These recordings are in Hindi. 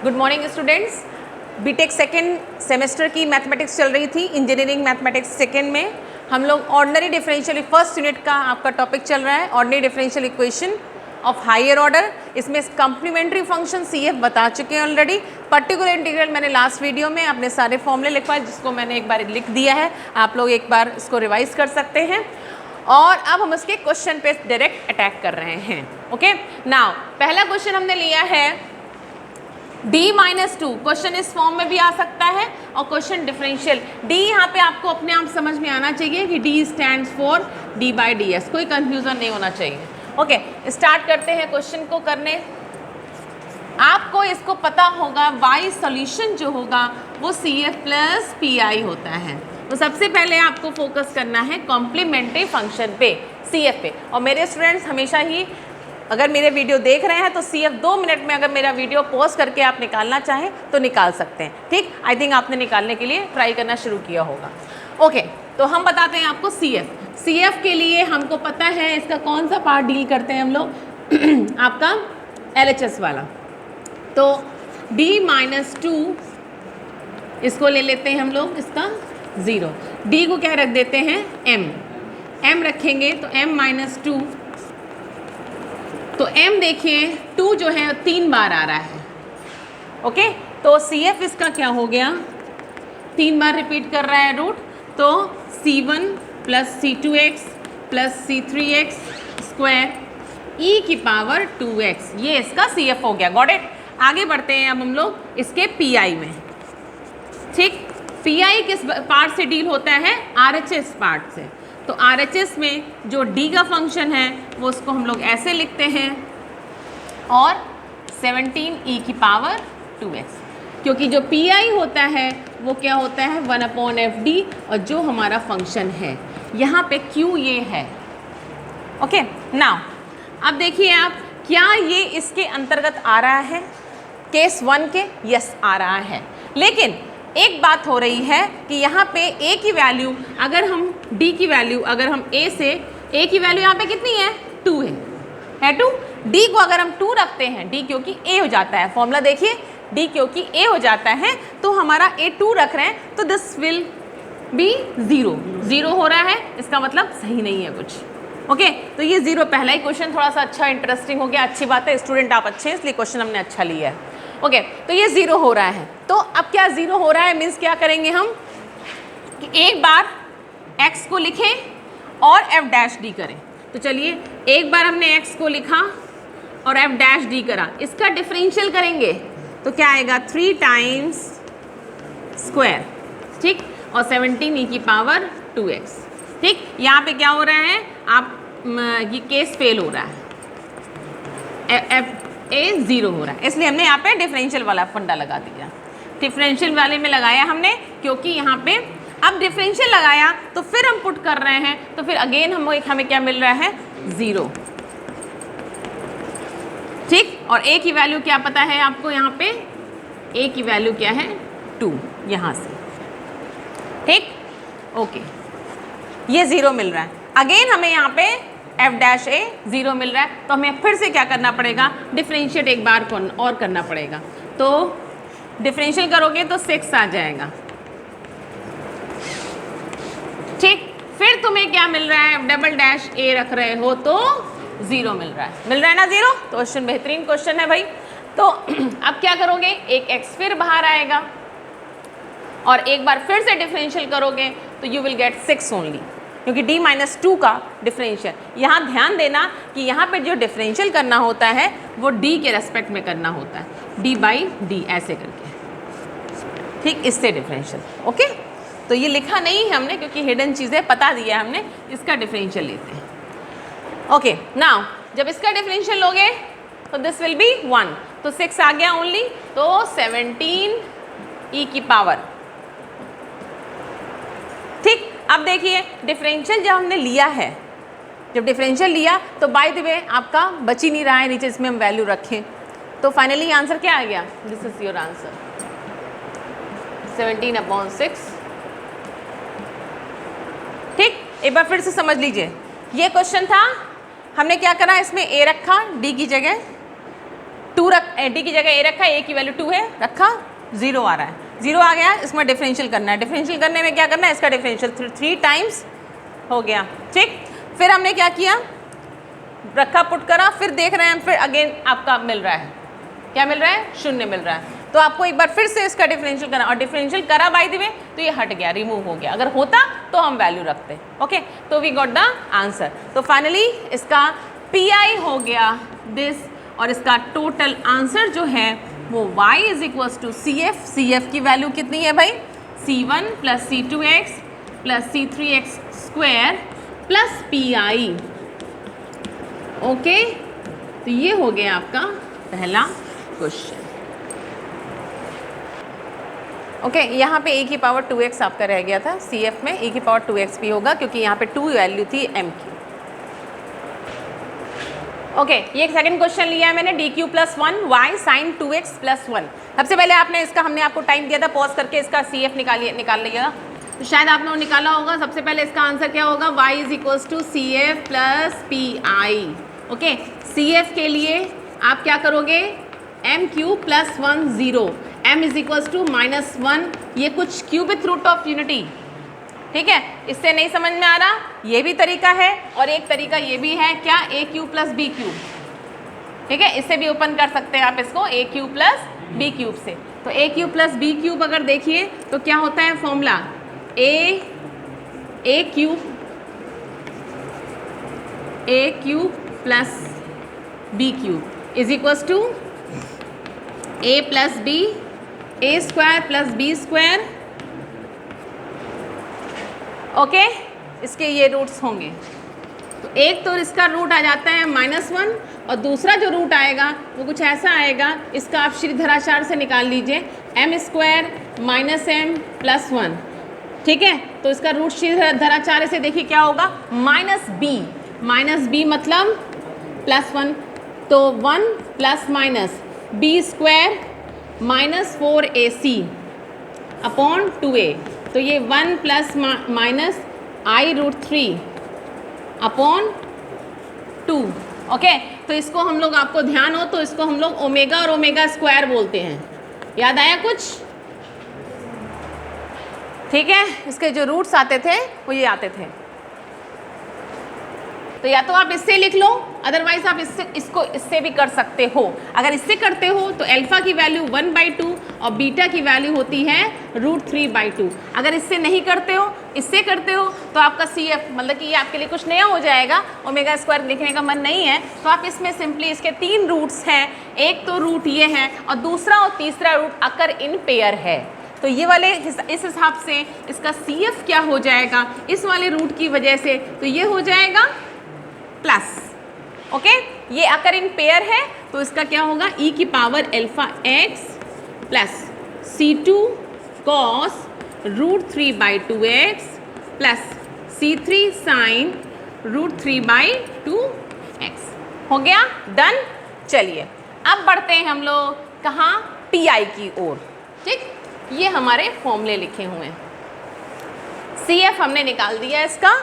Good morning students. BTech second semester की मैथमेटिक्स चल रही थी। इंजीनियरिंग मैथमेटिक्स सेकेंड में हम लोग ऑर्डिनरी डिफरेंशियल फर्स्ट यूनिट का आपका टॉपिक चल रहा है, ordinary differential equation of higher order. इसमें कॉम्प्लीमेंट्री फंक्शन CF बता चुके हैं ऑलरेडी। पर्टिकुलर इंटीग्रल मैंने लास्ट वीडियो में अपने सारे फॉर्मूले लिखवाए, जिसको मैंने एक बार लिख दिया है। आप लोग एक बार इसको रिवाइज कर सकते हैं। और अब हम उसके क्वेश्चन पे डायरेक्ट अटैक कर रहे हैं। ओके, नाउ पहला क्वेश्चन हमने लिया है D-2। क्वेश्चन इस फॉर्म में भी आ सकता है और क्वेश्चन डिफरेंशियल D यहाँ पे आपको अपने आप समझ में आना चाहिए कि D स्टैंड्स फॉर D/ds, कोई कंफ्यूजन नहीं होना चाहिए। ओके, स्टार्ट करते हैं क्वेश्चन को करने। आपको इसको पता होगा y सॉल्यूशन जो होगा वो CF प्लस PI होता है। तो सबसे पहले आपको फोकस करना है कॉम्प्लीमेंट्री फंक्शन पे, CF पे। और मेरे स्टूडेंट्स हमेशा ही अगर मेरे वीडियो देख रहे हैं तो CF 2 मिनट में अगर मेरा वीडियो पॉज करके आप निकालना चाहें तो निकाल सकते हैं। ठीक, आई थिंक आपने निकालने के लिए ट्राई करना शुरू किया होगा। ओके, तो हम बताते हैं आपको CF के लिए हमको पता है इसका कौन सा पार्ट डील करते हैं हम लोग आपका LHS वाला। तो D-2 इसको ले लेते हैं हम लोग, इसका 0। D को क्या रख देते हैं M रखेंगे तो M-2। तो M देखिए 2 जो है 3 बार आ रहा है। ओके, तो CF इसका क्या हो गया, 3 बार रिपीट कर रहा है रूट। तो C1 plus C2x plus C3x square e⁻²x, ये इसका CF हो गया। Got it. आगे बढ़ते हैं अब हम लोग इसके PI में। ठीक, PI किस पार्ट से डील होता है, RHS पार्ट से। तो RHS में जो D का फंक्शन है वो उसको हम लोग ऐसे लिखते हैं, और 17e⁻²x, क्योंकि जो PI होता है वो क्या होता है 1/FD, और जो हमारा फंक्शन है यहाँ पे Q ये है। ओके, नाउ अब देखिए आप, क्या ये इसके अंतर्गत आ रहा है केस 1 के? यस, आ रहा है। लेकिन एक बात हो रही है कि यहाँ पे A की वैल्यू, अगर हम D की वैल्यू, अगर हम A की वैल्यू यहाँ पे कितनी है, 2 है 2। D को अगर हम 2 रखते हैं, D क्योंकि A हो जाता है, फॉर्मूला देखिए, D क्योंकि A हो जाता है तो हमारा A 2 रख रहे हैं, तो दिस विल बी 0 हो रहा है। इसका मतलब सही नहीं है कुछ। ओके, तो ये 0, पहला ही क्वेश्चन थोड़ा सा अच्छा इंटरेस्टिंग हो गया। अच्छी बात है, स्टूडेंट आप अच्छे हैं इसलिए क्वेश्चन हमने अच्छा लिया है। ओके, तो ये 0 हो रहा है। तो अब क्या 0 हो रहा है मीन्स क्या करेंगे हम कि एक बार x को लिखें और f' करें। तो चलिए, एक बार हमने x को लिखा और f' करा, इसका डिफरेंशियल करेंगे तो क्या आएगा 3 टाइम्स स्क्वायर। ठीक, और 17e⁻²x। ठीक, यहाँ पे क्या हो रहा है, आप ये केस फेल हो रहा है, A 0 हो रहा है, इसलिए हमने यहाँ पे डिफरेंशियल वाला फंडा लगा दिया। डिफरेंशियल वाले में लगाया हमने, क्योंकि यहाँ पे अब डिफरेंशियल लगाया तो फिर हम पुट कर रहे हैं, तो फिर अगेन हमें क्या मिल रहा है, 0। ठीक, और A की वैल्यू क्या पता है आपको, यहाँ पे A की वैल्यू क्या है, 2 यहाँ से। ठीक, ओके, ये 0 मिल रहा है। अगेन हमें यहाँ पे f' 0 मिल रहा है, तो हमें फिर से क्या करना पड़ेगा, डिफरेंशिएट एक बार और करना पड़ेगा। तो डिफरेंशियल करोगे तो 6 आ जाएगा। ठीक, फिर तुम्हें क्या मिल रहा है, f'(a) रख रहे हो तो 0 मिल रहा है ना 0। तो क्वेश्चन बेहतरीन क्वेश्चन है भाई। तो अब क्या करोगे, एक x फिर बाहर आएगा और एक बार फिर से डिफरेंशियल करोगे तो यू विल गेट 6 ओनली, क्योंकि D-2 का डिफरेंशियल। यहाँ ध्यान देना कि यहाँ पे जो डिफरेंशियल करना होता है वो D के रेस्पेक्ट में करना होता है, D/D ऐसे करके। ठीक, इससे डिफरेंशियल। ओके, तो ये लिखा नहीं है हमने क्योंकि हिडन चीज़ें पता दिया है हमने। इसका डिफरेंशियल लेते हैं। ओके, नाउ जब इसका डिफरेंशियल लोगे तो दिस विल बी 1, तो 6 आ गया ओनली, तो 17e⁻²। ठीक, अब देखिए डिफरेंशियल जब हमने लिया है, जब डिफरेंशियल लिया तो बाय द वे आपका बच ही नहीं रहा है नीचे, इसमें हम वैल्यू रखें तो फाइनली आंसर क्या आ गया, दिस इज योर आंसर 17/6। ठीक, एक बार फिर से समझ लीजिए, ये क्वेश्चन था, हमने क्या करा, इसमें A रखा D की जगह, 2 रख, डी की जगह ए रखा, ए की वैल्यू 2 है, रखा, 0 आ रहा है, 0 आ गया, इसमें डिफरेंशियल करना है। डिफरेंशियल करने में क्या करना है, इसका डिफरेंशियल 3 टाइम्स हो गया, ठीक। फिर हमने क्या किया, रखा, पुट करा, फिर देख रहे हैं, फिर अगेन आपका मिल रहा है, क्या मिल रहा है, 0 मिल रहा है। तो आपको एक बार फिर से इसका डिफरेंशियल करना, और डिफरेंशियल करा बाय द वे तो ये हट गया, रिमूव हो गया। अगर होता तो हम वैल्यू रखते, ओके। तो वी गॉट द आंसर। तो फाइनली इसका पी हो गया दिस, और इसका टोटल आंसर जो है वो y is equals to C F. C F की वैल्यू कितनी है भाई, c1 plus c2x plus c3x square plus P, okay. तो ये हो गया आपका पहला क्वेश्चन, ओके। यहाँ पे e की पावर 2x आपका रह गया था, सी एफ में e की पावर 2x भी होगा क्योंकि यहाँ पे 2 वैल्यू थी m की, ओके। ये एक सेकंड क्वेश्चन लिया है मैंने, D cube plus 1 y sine 2x plus 1। सबसे पहले आपने इसका, हमने आपको टाइम दिया था, पॉज करके इसका सी एफ निकाल लिया, तो शायद आपने वो निकाला होगा। सबसे पहले इसका आंसर क्या होगा, y is equals to C F plus P I, okay. C F के लिए आप क्या करोगे, m cube plus 1 0, m is equals to -1, ये कुछ क्यूबिक रूट ऑफ यूनिटी, ठीक है। इससे नहीं समझ में आ रहा, ये भी तरीका है, और एक तरीका ये भी है, क्या, ए क्यूब प्लस बी क्यूब, ठीक है। इससे भी ओपन कर सकते हैं आप इसको, A cube plus B cube से। तो A cube plus B cube अगर देखिए तो क्या होता है formula, A cube plus B cube is equals to A plus B, A square plus B square, okay. इसके ये रूट्स होंगे, तो एक तो इसका रूट आ जाता है -1, और दूसरा जो रूट आएगा वो कुछ ऐसा आएगा, इसका आप श्रीधराचार्य से निकाल लीजिए, m square minus m plus 1, ठीक है। तो इसका रूट श्रीधराचार्य से देखिए क्या होगा, माइनस बी मतलब +1, तो 1 plus minus B square -4ac upon 2a, तो ये 1 plus minus i√3 upon 2, okay. तो इसको हम लोग, आपको ध्यान हो तो इसको हम लोग ओमेगा और ओमेगा स्क्वायर बोलते हैं, याद आया कुछ, ठीक है। इसके जो रूट्स आते थे वो ये आते थे, तो या तो आप इससे लिख लो, अदरवाइज आप इससे भी कर सकते हो। अगर इससे करते हो तो अल्फा की वैल्यू 1/2 और बीटा की वैल्यू होती है √3/2। अगर इससे नहीं करते हो, इससे करते हो, तो आपका सी एफ, मतलब कि ये आपके लिए कुछ नया हो जाएगा, ओमेगा स्क्वायर लिखने का मन नहीं है, तो आप इसमें सिंपली इसके 3 रूट्स हैं, एक तो रूट ये है और दूसरा और तीसरा रूट अकर इन पेयर है, तो ये वाले इस हिसाब से इसका सी एफ क्या हो जाएगा, इस वाले रूट की वजह से, तो ये हो जाएगा प्लस, ओके। ये अगर इन पेयर है तो इसका क्या होगा, e की power alpha x plus c2 cos √3/2x plus c3 sin √3/2x हो गया, डन। चलिए अब बढ़ते हैं हम लोग कहाँ, पी की ओर, ठीक। ये हमारे फॉर्मूले लिखे हुए हैं, सी एफ हमने निकाल दिया इसका,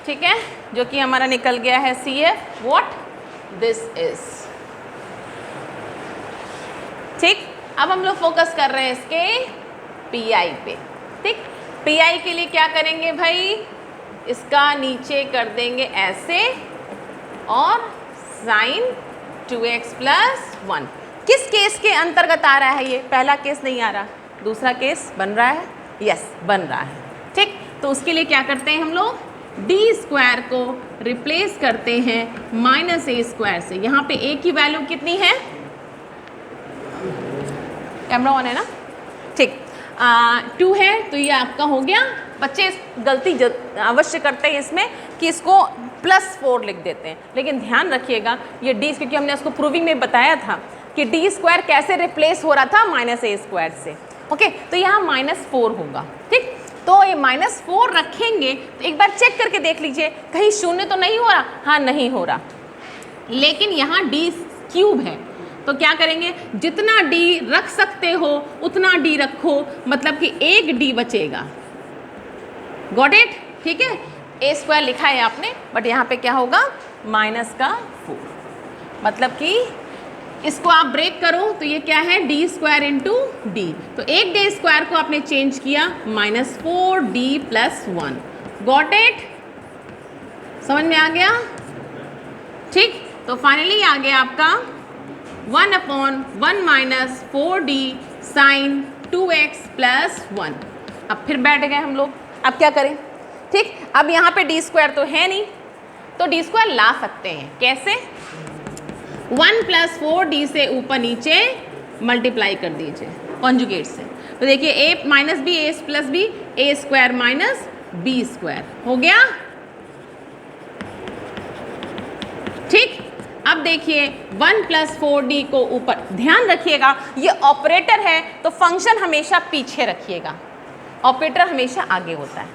ठीक है, जो कि हमारा निकल गया है C F, what this is, ठीक। अब हम लोग फोकस कर रहे हैं इसके पी आई पे, ठीक। पी आई के लिए क्या करेंगे भाई, इसका नीचे कर देंगे ऐसे, और साइन 2x प्लस 1, किस केस के अंतर्गत आ रहा है, ये पहला केस नहीं आ रहा, दूसरा केस बन रहा है, यस बन रहा है, ठीक। तो उसके लिए क्या करते हैं हम लोग, डी स्क्वायर को रिप्लेस करते हैं -a² से। यहाँ पे a की वैल्यू कितनी है, कैमरा ऑन है ना, ठीक, 2 है, तो ये आपका हो गया। बच्चे गलती अवश्य करते हैं इसमें कि इसको +4 लिख देते हैं, लेकिन ध्यान रखिएगा ये d, क्योंकि हमने उसको प्रूविंग में बताया था कि डी स्क्वायर कैसे रिप्लेस हो रहा था -a² से, ओके। तो यहाँ -4 होगा, ठीक। तो ये -4 रखेंगे तो एक बार चेक करके देख लीजिए कहीं 0 तो नहीं हो रहा, हाँ नहीं हो रहा, लेकिन यहाँ डी क्यूब है, तो क्या करेंगे, जितना डी रख सकते हो उतना डी रखो, मतलब कि एक डी बचेगा, गॉट इट, ठीक है। a² लिखा है आपने, बट यहाँ पे क्या होगा, -4, मतलब कि इसको आप ब्रेक करो तो ये क्या है, डी स्क्वायर इंटू डी। तो एक डे स्क्वायर को आपने चेंज किया -4d+1। Got it? समझ में आ गया? ठीक, तो फाइनली आ गया आपका 1/1 - 4d साइन 2x + 1। अब फिर बैठ गए हम लोग, अब क्या करें? ठीक, अब यहाँ पे डी स्क्वायर तो है नहीं, तो डी स्क्वायर ला सकते हैं। कैसे? 1 + 4d से ऊपर नीचे मल्टीप्लाई कर दीजिए कॉन्जुगेट से। तो देखिए a - b a + b a² - b² हो गया। ठीक, अब देखिए 1 + 4d को ऊपर, ध्यान रखिएगा ये ऑपरेटर है तो फंक्शन हमेशा पीछे रखिएगा, ऑपरेटर हमेशा आगे होता है।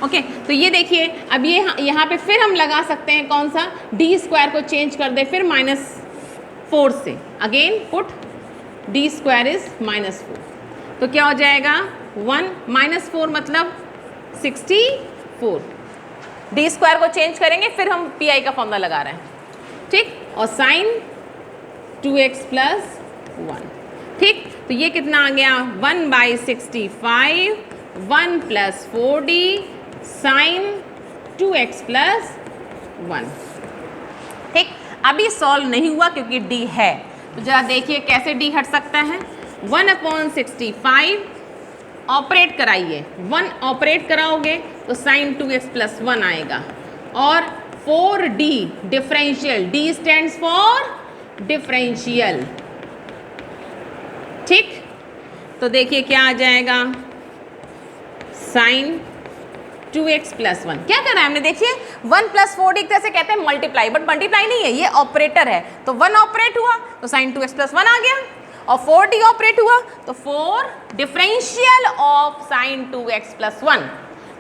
ओके, तो ये देखिए अब ये यहाँ पे फिर हम लगा सकते हैं कौन सा, डी स्क्वायर को चेंज कर दे फिर -4 से, again put D square is -4। तो क्या हो जाएगा 1 -4 मतलब 64। डी स्क्वायर को चेंज करेंगे फिर हम पी आई का फॉर्मूला लगा रहे हैं। ठीक, और साइन 2x + 1। ठीक, तो ये कितना आ गया 1/65 1 + 4d साइन 2x + 1। ठीक, अभी सॉल्व नहीं हुआ क्योंकि d है, तो जरा देखिए कैसे d हट सकता है। 1/65 ऑपरेट कराइए, 1 ऑपरेट कराओगे तो साइन 2x + 1 आएगा, और 4d differential, d stands for differential. ठीक, तो देखिए क्या आ जाएगा साइन 2x + 1। क्या कर रहा है हमने, देखिए 1 + 4d एक तरह से कहते हैं मल्टीप्लाई, बट मल्टीप्लाई नहीं है, ये ऑपरेटर है। तो 1 ऑपरेट हुआ तो साइन 2x + 1 आ गया, और 4d ऑपरेट हुआ तो 4 डिफरेंशियल ऑफ साइन 2x + 1।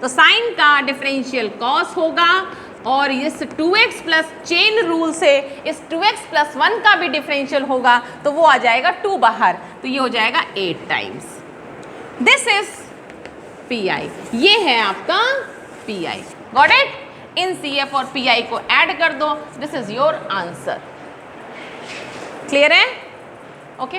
तो साइन का डिफरेंशियल कॉस होगा, और इस 2x प्लस चेन रूल से इस 2x + 1 का भी डिफरेंशियल होगा, तो वो आ जाएगा 2 बाहर, तो ये हो जाएगा 8 times. This is P I, ये है आपका पी आई। Got it? इन सी एफ और पी आई को ऐड कर दो, this is your answer. Clear है? ओके